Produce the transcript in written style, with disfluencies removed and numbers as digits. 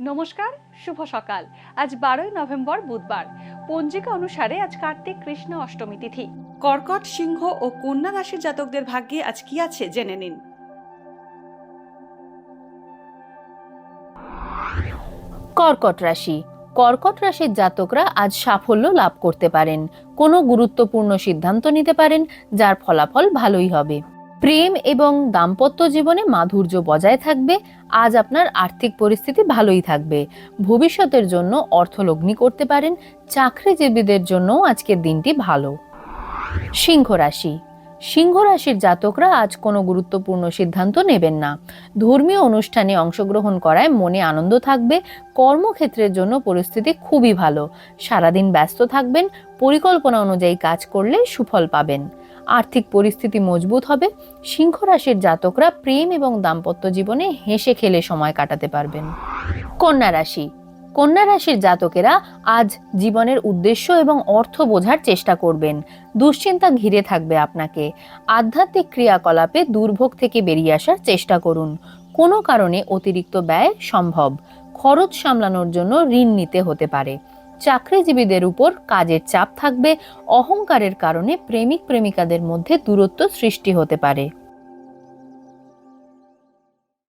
নমস্কার, শুভ সকাল। আজ 12ই নভেম্বর বুধবার। পঞ্জিকা অনুসারে আজ কার্তিক কৃষ্ণ অষ্টমী তিথি। কর্কট, সিংহ ও কন্যা রাশির জাতকদের ভাগ্যে আজ কি আছে জেনে নিন। কর্কট রাশি। কর্কট রাশির জাতকরা আজ সাফল্য লাভ করতে পারেন। কোনো গুরুত্বপূর্ণ সিদ্ধান্ত নিতে পারেন, যার ফলাফল ভালোই হবে। প্রেম এবং দাম্পত্য জীবনে মাধুর্য বজায় থাকবে। আজ আপনার আর্থিক পরিস্থিতি ভালোই থাকবে। ভবিষ্যতের জন্য অর্থলগ্নি করতে পারেন। চাকরিজীবীদের জন্য আজকের দিনটি ভালো। সিংহ রাশি। সিংহ রাশির জাতকরা আজ কোনো গুরুত্বপূর্ণ সিদ্ধান্ত নেবেন না। ধর্মীয় অনুষ্ঠানে অংশগ্রহণ করায় মনে আনন্দ থাকবে। কর্মক্ষেত্রের জন্য পরিস্থিতি খুবই ভালো। সারাদিন ব্যস্ত থাকবেন। পরিকল্পনা অনুযায়ী কাজ করলে সুফল পাবেন। আর্থিক পরিস্থিতি মজবুত হবে। সিংহ রাশির জাতকরা প্রেম এবং দাম্পত্য জীবনে হেসে খেলে সময় কাটাতে পারবেন। কন্যা রাশি। কন্যা রাশির জাতকেরা আজ জীবনের উদ্দেশ্য এবং অর্থ বোঝার চেষ্টা করবেন। দুশ্চিন্তা ঘিরে থাকবে আপনাকে। আধ্যাত্মিক ক্রিয়াকলাপে দুর্ভোগ থেকে বেরিয়ে আসার চেষ্টা করুন। কোনো কারণে অতিরিক্ত ব্যয় সম্ভব। খরচ সামলানোর জন্য ঋণ নিতে হতে পারে। চাকরিজীবীদের উপর কাজের চাপ থাকবে। অহংকারের কারণে প্রেমিক প্রেমিকাদের মধ্যে দূরত্ব সৃষ্টি হতে পারে।